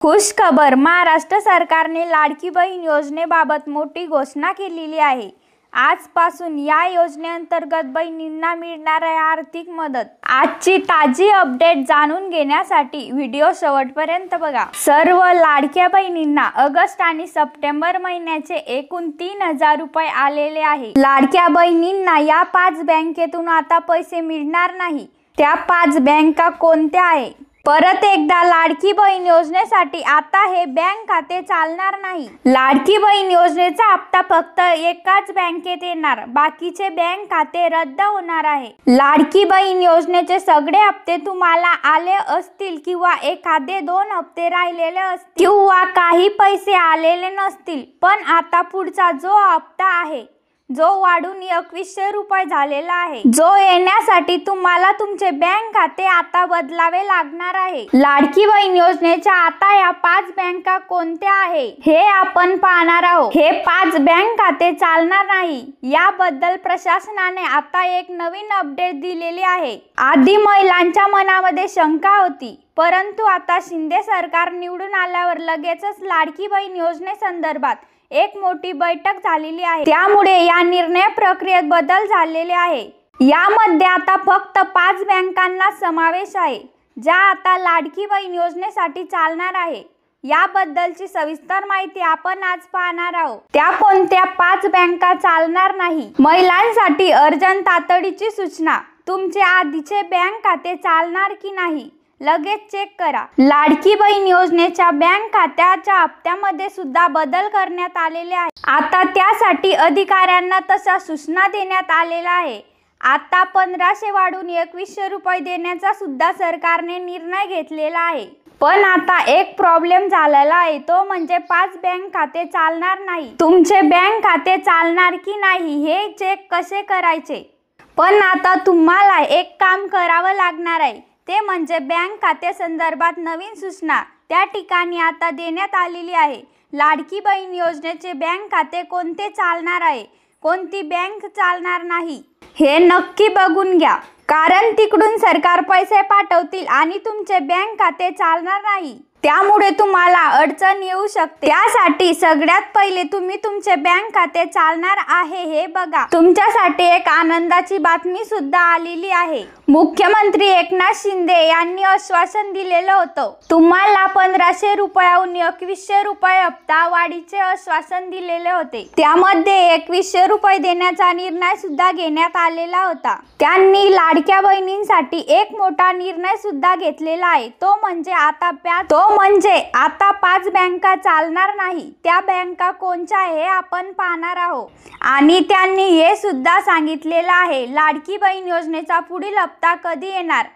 खुश खबर, महाराष्ट्र सरकारने लाडकी बहीण योजनेबाबत मोठी घोषणा केलेली आहे। आजपासून या योजनेअंतर्गत बहिणींना मिळणार आहे आर्थिक मदत। आजची ताजी अपडेट जाणून घेण्यासाठी व्हिडिओ शेवटपर्यंत बघा। सर्व लाडक्या बहिणींना ऑगस्ट आणि सप्टेंबर महिन्याचे एकूण 3000 रुपये आलेले आहे। लाडक्या बहिणींना या 5 बँकेतून आता पैसे मिळणार नाही। त्या 5 बँका कोणत्या आहे? परत एकदा लाडकी बहीण योजनेसाठी आता हे बँक खाते चालणार नाही। लाडकी बहीण योजनेचा हप्ता फक्त एकाच बँकेत येणार, बाकीचे बँक खाते रद्द होणार आहे। लाडकी बहीण योजनेचे सगळे हप्ते तुम्हाला आले असतील किंवा एखादे 2 हप्ते राहिलेले असतील किंवा काही पैसे आलेले नसतील, पण आता पुढचा जो हप्ता आहे जो वाढून 2100 रुपये झालेला आहे, जो येण्यासाठी तुम्हाला तुमचे बँक खाते आता बदलावे लागणार आहे। लाडकी बहीण योजनेच्या आता या 5 बँका कोणत्या आहे हे आपण पाहणार आहोत। हे 5 बँक खाते चालणार नाही याबद्दल प्रशासनाने आता एक नवीन अपडेट दिलेली आहे। आधी महिलांच्या मनामध्ये शंका होती, परंतु आता शिंदे सरकार निवडून आल्यावर लगेचच लाडकी बहीण योजनेसंदर्भात एक मोठी बैठक झालेली आहे। त्यामुळे या निर्णय प्रक्रियेत बदल झालेले आहे। यामध्ये आता फक्त 5 बँकांना समावेश आहे, ज्या आता लाडकी बहीण योजनेसाठी चालणार आहे। याबद्दलची सविस्तर माहिती आपण आज पाहणार आहोत। त्या कोणत्या 5 बँका चालणार नाही? महिलांसाठी अर्जंट तातडीची सूचना, तुमचे आधीचे बँक खाते चालणार की नाही लगेच चेक करा। लाडकी बहीण योजनेच्या बँक खात्याच्या हप्त्यामध्ये सुद्धा बदल करण्यात आलेले आहे। आता त्यासाठी अधिकाऱ्यांना तशा सूचना देण्यात आलेल्या आहे। आता 1500 वाढून 2100 रुपये देण्याचा सुद्धा सरकारने निर्णय घेतलेला आहे। पण आता एक प्रॉब्लेम झालेला आहे, तो म्हणजे 5 बँक खाते चालणार नाही। तुमचे बँक खाते चालणार की नाही हे चेक कसे करायचे? पण आता तुम्हाला एक काम करावं लागणार आहे, ते म्हणजे बँक खाते संदर्भात नवीन सूचना त्या ठिकाणी आता देण्यात आलेली आहे। लाडकी बहीण योजनेचे बँक खाते कोणते चालणार आहे, कोणती बँक चालणार नाही हे नक्की बघून घ्या, कारण तिकडून सरकार पैसे पाठवतील आणि तुमचे बँक खाते चालणार नाही, त्यामुळे तुम्हाला अडचण येऊ शकते। त्यासाठी सगळ्यात पहिले तुम्ही तुमचे बँक खाते चालणार आहे हे बघा। तुमच्यासाठी एक आनंदाची बातमी सुद्धा आलेली आहे। मुख्यमंत्री एकनाथ शिंदे यांनी आश्वासन दिलेलं होतं, तुम्हाला 1500 रुपयाहून 2100 रुपये हप्ता वाढीचे आश्वासन दिलेले होते। त्यामध्ये 2100 रुपये देण्याचा निर्णय सुद्धा घेण्यात आलेला होता। त्यांनी लाडक्या बहिणींसाठी एक मोठा निर्णय सुद्धा घेतलेला आहे, तो म्हणजे आता 5 बँका चालणार नाही। त्या बँका कोणत्या हे आपण पाहणार आहोत। आणि त्यांनी हे सुद्धा सांगितलेलं आहे, लाडकी बहीण योजनेचा पुढील हप्ता कधी येणार।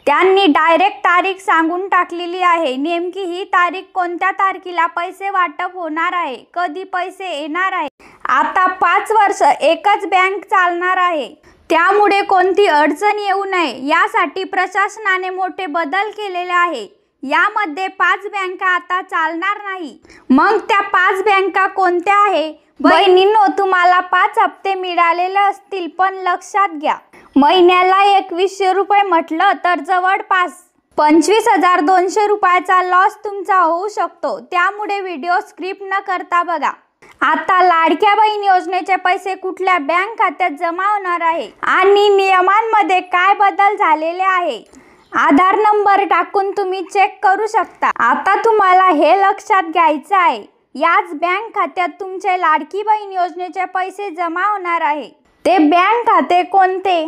त्यांनी डायरेक्ट तारीख सांगून टाकलेली आहे। नेमकी ही तारीख कोणत्या तारखेला पैसे वाटप होणार आहे, कधी पैसे येणार आहे। आता 5 वर्ष एकच बँक चालणार आहे, त्यामुळे कोणती अडचण येऊ नये यासाठी प्रशासनाने मोठे बदल केलेले आहे। यामध्ये 5 बँका आता चालणार नाही। मग त्या 5 बँका कोणत्या आहे? बहिणींनो, तुम्हाला 5 हप्ते मिळालेले असतील, पण लक्षात घ्या, महिन्याला 2100 रुपये म्हटलं तर जवळपास 25200 रुपयाचा लॉस तुमचा होऊ शकतो। त्यामुळे व्हिडिओ स्किप न करता बघा। आता लाडक्या बहीण योजनेचे पैसे कुठल्या बँक खात्यात जमा होणार आहे आणि नियमांमध्ये काय बदल झालेले आहे, आधार नंबर टाकून तुम्ही चेक करू शकता। आता तुम्हाला हे लक्षात घ्यायचं आहे, याच बँक खात्यात तुमचे लाडकी बहीण योजनेचे पैसे जमा होणार आहे। ते बँक खाते कोणते?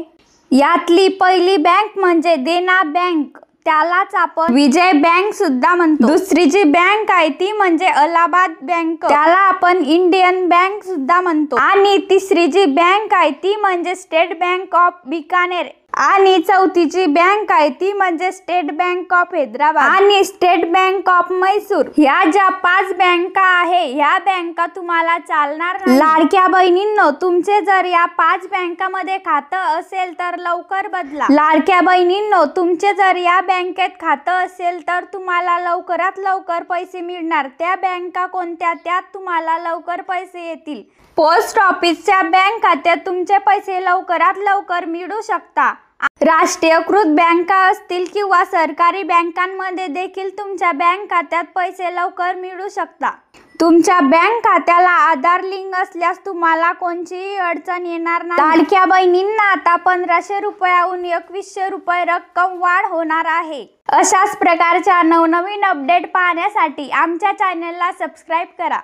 यातली पहिली बँक म्हणजे देना बँक, त्यालाच आपण विजय बँक सुद्धा म्हणतो। दुसरी जी बँक आहे ती म्हणजे अलाहाबाद बँक, त्याला आपण इंडियन बँक सुद्धा म्हणतो। आणि तिसरी जी बँक आहे ती म्हणजे स्टेट बँक ऑफ बिकानेर, आणि चौथीची बँक आहे ती म्हणजे स्टेट बँक ऑफ हैदराबाद आणि स्टेट बँक ऑफ मैसूर। ह्या ज्या 5 बँका आहे ह्या बँका तुम्हाला चालणार नाही। लाडक्या बहिणींनो, तुमचे जर या 5 बँकामध्ये खातं असेल तर लवकर बदला। लाडक्या बहिणींनो, तुमचे जर या बँकेत खातं असेल तर तुम्हाला लवकरात लवकर पैसे मिळणार। त्या बँका कोणत्या? त्यात तुम्हाला लवकर पैसे येतील। पोस्ट ऑफिसच्या बँक खात्यात तुमचे पैसे लवकरात लवकर मिळू शकता। राष्ट्रीयकृत बँका असतील किंवा सरकारी बँकांमध्ये देखील तुमच्या बँक खात्यात पैसे लवकर मिळू शकतात. तुमच्या बँक खात्याला आधार लिंक असल्यास तुम्हाला कोणतीही अडचण येणार नाही. लाडक्या बहिणींना आता 1500 रुपयाहून 2100 रुपये रक्कम वाढ होणार आहे. अशाच प्रकारच्या नवनवीन अपडेट पाहण्यासाठी आमच्या चॅनलला सबस्क्राईब करा.